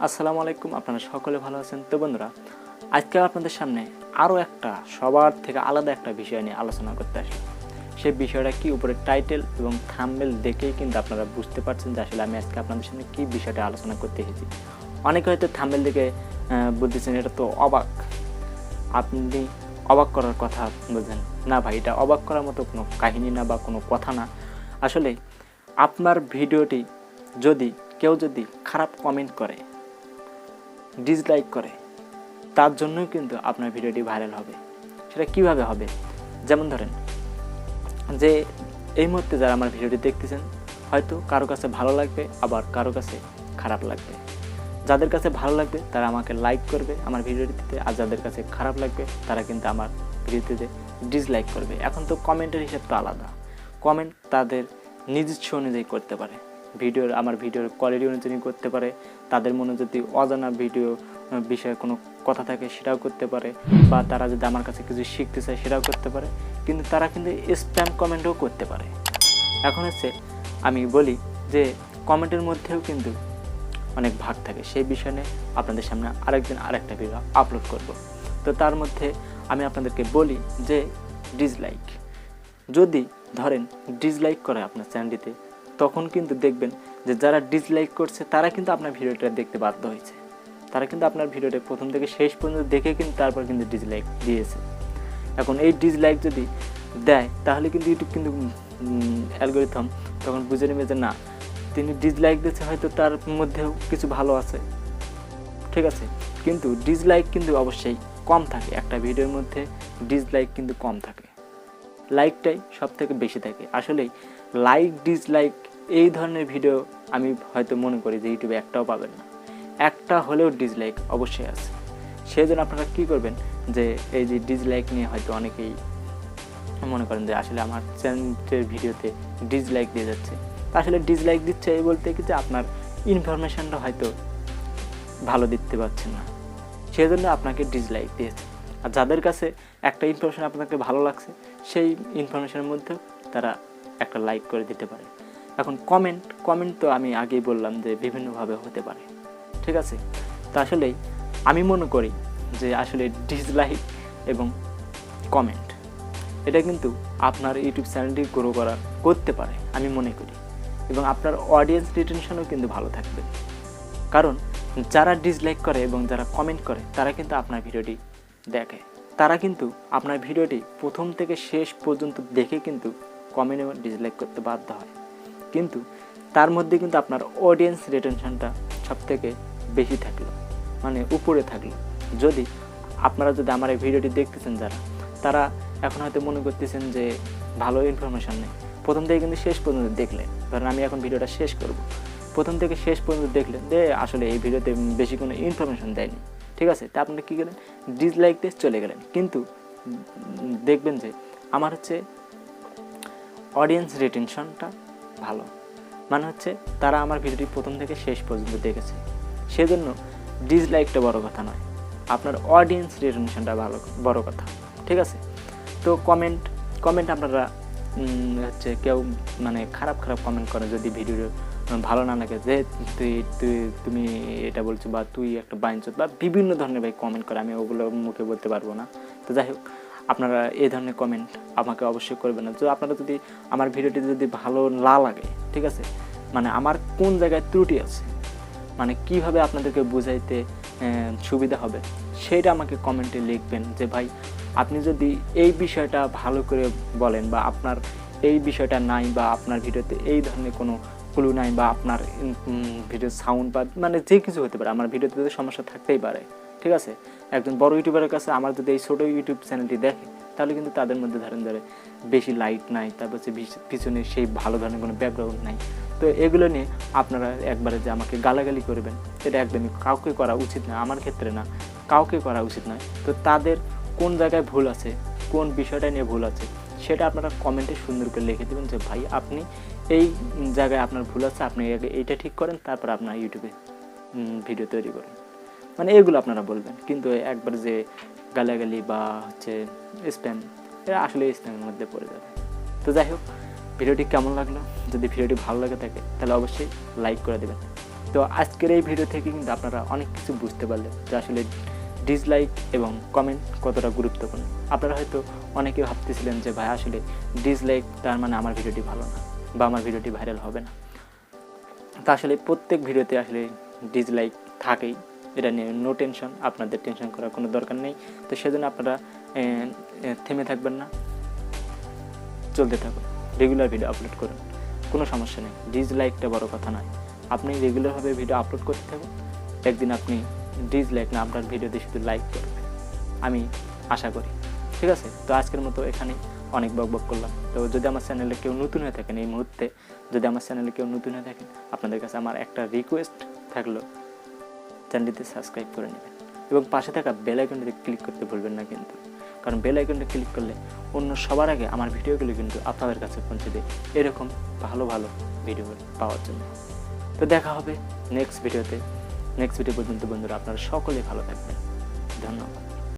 আসসালামু আলাইকুম, আপনারা সকলে ভালো আছেন তো বন্ধুরা? আজকে আপনাদের সামনে আরও একটা সবার থেকে আলাদা একটা বিষয় নিয়ে আলোচনা করতে আসি। সেই বিষয়টা কি, উপরে টাইটেল এবং থাম্বনেল দেখেই কিন্তু আপনারা বুঝতে পারছেন যে আসলে আমি আজকে আপনাদের সামনে কী বিষয়টা আলোচনা করতে এসেছি। অনেকে হয়তো থাম্বনেল দেখে বলতেছেন এটা তো অবাক, আপনি অবাক করার কথা বলছেন। না ভাই, এটা অবাক করার মতো কোনো কাহিনী না বা কোনো কথা না। আসলে আপনার ভিডিওটি কেউ যদি খারাপ কমেন্ট করে, ডিসলাইক করে, তার জন্যই কিন্তু আপনার ভিডিওটি ভাইরাল হবে। সেটা কিভাবে হবে? যেমন ধরেন যে এই মুহূর্তে যারা আমার ভিডিওটি দেখতেছেন, হয়তো কারো কাছে ভালো লাগবে, আবার কারো কাছে খারাপ লাগবে। যাদের কাছে ভালো লাগবে তারা আমাকে লাইক করবে আমার ভিডিওটিতে, আর যাদের কাছে খারাপ লাগবে তারা কিন্তু আমার ভিডিওটিতে ডিসলাইক করবে। এখন তো কমেন্টের হিসাব তো আলাদা, কমেন্ট তাদের নিজস্ব অনুযায়ী করতে পারে, আমার ভিডিওর কোয়ালিটি অনুযায়ী করতে পারে, তাদের মনে যদি অজানা ভিডিও বিষয়ে কোনো কথা থাকে সেটাও করতে পারে, বা তারা যদি আমার কাছে কিছু শিখতে চায় সেটাও করতে পারে, কিন্তু তারা কিন্তু স্প্যাম কমেন্টও করতে পারে। এখন হচ্ছে আমি বলি যে কমেন্টের মধ্যেও কিন্তু অনেক ভাগ থাকে, সেই বিষয় নিয়ে আপনাদের সামনে আরেকদিন আরেকটা ভিডিও আপলোড করব। তো তার মধ্যে আমি আপনাদেরকে বলি যে ডিসলাইক, যদি ধরেন ডিসলাইক করে আপনার চ্যানেলটিতে, তখন কিন্তু দেখবেন যে যারা ডিসলাইক করছে তারা কিন্তু আপনার ভিডিওটা দেখতে বাধ্য হয়েছে, তারা কিন্তু আপনার ভিডিওটা প্রথম থেকে শেষ পর্যন্ত দেখে কিন্তু তারপর কিন্তু ডিসলাইক দিয়েছে। এখন এই ডিসলাইক যদি দেয় তাহলে কিন্তু ইউটিউব কিন্তু অ্যালগরিথম তখন বুঝে নেবে যে না, তিনি ডিসলাইক দিচ্ছে, হয়তো তার মধ্যেও কিছু ভালো আছে, ঠিক আছে। কিন্তু ডিসলাইক কিন্তু অবশ্যই কম থাকে, একটা ভিডিওর মধ্যে ডিসলাইক কিন্তু কম থাকে, লাইকটাই সব থেকে বেশি থাকে। আসলেই লাইক ডিসলাইক এই ধরনের ভিডিও আমি হয়তো মনে করি যে ইউটিউবে একটাও পাবেন না, একটা হলেও ডিসলাইক অবশ্যই আছে। সেই জন্য আপনারা কী করবেন, যে এই যে ডিসলাইক নিয়ে হয়তো অনেকেই মনে করেন যে আসলে আমার চ্যানেলের ভিডিওতে ডিসলাইক দিয়ে যাচ্ছে। আসলে ডিসলাইক দিচ্ছে এই বলতে কি যে আপনার ইনফরমেশানটা হয়তো ভালো দিতে পারছেন না, সেই জন্য আপনাকে ডিসলাইক দিয়েছে। আর যাদের কাছে একটা ইনফরমেশান আপনাকে ভালো লাগছে, সেই ইনফরমেশানের মধ্যেও তারা একটা লাইক করে দিতে পারে। এখন কমেন্ট তো আমি আগেই বললাম যে বিভিন্নভাবে হতে পারে, ঠিক আছে। তো আসলেই আমি মনে করি যে আসলে ডিসলাইক এবং কমেন্ট এটা কিন্তু আপনার ইউটিউব চ্যানেলটি গ্রো করতে পারে আমি মনে করি, এবং আপনার অডিয়েন্স রিটেনশনও কিন্তু ভালো থাকবে। কারণ যারা ডিসলাইক করে এবং যারা কমেন্ট করে তারা কিন্তু আপনার ভিডিওটি দেখে, তারা কিন্তু আপনার ভিডিওটি প্রথম থেকে শেষ পর্যন্ত দেখে কিন্তু কমেন্ট এবং ডিসলাইক করতে বাধ্য হয়। কিন্তু তার মধ্যে কিন্তু আপনার অডিয়েন্স রিটেনশনটা সব থেকে বেশি থাকলো, মানে উপরে থাকলো। আপনারা যদি আমার এই ভিডিওটি দেখতেছেন যারা, তারা এখন হয়তো মনে করতেছেন যে ভালো ইনফরমেশান নেই, প্রথম থেকে কিন্তু শেষ পর্যন্ত দেখলেন। ধরেন আমি এখন ভিডিওটা শেষ করব, প্রথম থেকে শেষ পর্যন্ত দেখলেন যে আসলে এই ভিডিওতে বেশি কোনো ইনফরমেশান দেয়নি, ঠিক আছে। তা আপনি কী গেলেন, ডিসলাইক দিয়ে চলে গেলেন। কিন্তু দেখবেন যে আমার হচ্ছে অডিয়েন্স রিটেনশনটা ভালো, মানে হচ্ছে তারা আমার ভিডিওটি প্রথম থেকে শেষ পর্যন্ত দেখেছে, সেজন্য ডিসলাইকটা বড় কথা নয়, আপনার অডিয়েন্স রিটেনশনটা বড় কথা, ঠিক আছে। তো কমেন্ট আপনারা হচ্ছে কেউ মানে খারাপ কমেন্ট করে, যদি ভিডিও ভালো না লাগে, যে তুমি এটা বলছো, বা তুই একটা বাইনচোদ, বা বিভিন্ন ধরনের ভাই কমেন্ট করে, আমি ওগুলো মুখে বলতে পারবো না। তো যাই হোক, আপনারা এই ধরনের কমেন্ট আমাকে অবশ্যই করবেন না। তো আপনারা যদি আমার ভিডিওটি যদি ভালো না লাগে, ঠিক আছে, মানে আমার কোন জায়গায় ত্রুটি আছে, মানে কিভাবে আপনাদেরকে বুঝাইতে সুবিধা হবে, সেইটা আমাকে কমেন্টে লিখবেন যে ভাই আপনি যদি এই বিষয়টা ভালো করে বলেন, বা আপনার এই বিষয়টা নাই, বা আপনার ভিডিওতে এই ধরনের কোনো ক্লু নাই, বা আপনার ভিডিও সাউন্ড, বা মানে যে কিছু হতে পারে, আমার ভিডিওতে যদি সমস্যা থাকতেই পারে, ঠিক আছে। একজন বড় ইউটিউবারের কাছে আমার যদি এই ছোটো ইউটিউব চ্যানেলটি দেখে, তাহলে কিন্তু তাদের মধ্যে ধরে বেশি লাইট নাই, তারপর হচ্ছে পিছনে সেই ভালো ধরনের কোনো ব্যাকগ্রাউন্ড নাই। তো এগুলো নিয়ে আপনারা একবারে যে আমাকে গালাগালি করবেন, এটা একদমই কাউকে করা উচিত না, আমার ক্ষেত্রে না, কাউকে করা উচিত নয়। তো তাদের কোন জায়গায় ভুল আছে, কোন বিষয়টা নিয়ে ভুল আছে, সেটা আপনারা কমেন্টে সুন্দর করে লিখে দেবেন যে ভাই আপনি এই জায়গায় আপনার ভুল আছে, আপনি আগে এইটা ঠিক করেন, তারপর আপনার ইউটিউবে ভিডিও তৈরি করেন, মানে এগুলো আপনারা বলবেন। কিন্তু একবার যে গালাগালি বা হচ্ছে স্প্যাম, এটা আসলে স্প্যামের মধ্যে পড়ে যাবে। তো যাই হোক, ভিডিওটি কেমন লাগলো, যদি ভিডিওটি ভালো লাগে থাকে তাহলে অবশ্যই লাইক করে দেবেন। তো আজকের এই ভিডিও থেকে কিন্তু আপনারা অনেক কিছু বুঝতে পারলেন যে আসলে ডিসলাইক এবং কমেন্ট কতটা গুরুত্বপূর্ণ। আপনারা হয়তো অনেকে ভাবতেছিলেন যে ভাই আসলে ডিসলাইক তার মানে আমার ভিডিওটি ভালো না বা আমার ভিডিওটি ভাইরাল হবে না। তা আসলে প্রত্যেক ভিডিওতে আসলে ডিসলাইক থাকেই, এটা নিয়ে নো টেনশন, আপনাদের টেনশন করার কোনো দরকার নেই। তো সেজন্য আপনারা থেমে থাকবেন না, চলতে থাকুন, রেগুলার ভিডিও আপলোড করুন, কোনো সমস্যা নেই। ডিসলাইকটা বড় কথা নয়, আপনি রেগুলারভাবে ভিডিও আপলোড করতে থাকুন, একদিন আপনি ডিসলাইক না আপনার ভিডিওতে শুধু লাইক করবে, আমি আশা করি। ঠিক আছে, তো আজকের মতো এখানেই অনেক বকবক করলাম। তো যদি আমার চ্যানেলে কেউ নতুন হয়ে থাকেন, এই মুহূর্তে যদি আমার চ্যানেলে কেউ নতুন হয়ে থাকেন, আপনাদের কাছে আমার একটা রিকোয়েস্ট থাকলো, চ্যানেলটিতে সাবস্ক্রাইব করে নেবেন এবং পাশে থাকা বেল আইকনটিতে ক্লিক করতে ভুলবেন না কিন্তু, কারণ বেল আইকনটা ক্লিক করলে অন্য সবার আগে আমার ভিডিওগুলো কিন্তু আপনাদের কাছে পৌঁছে দেয় এরকম ভালো ভালো ভিডিও পাওয়ার জন্য। তো দেখা হবে নেক্সট ভিডিওতে। নেক্সট ভিডিও পর্যন্ত বন্ধুরা আপনারা সকলে ভালো থাকবেন। ধন্যবাদ।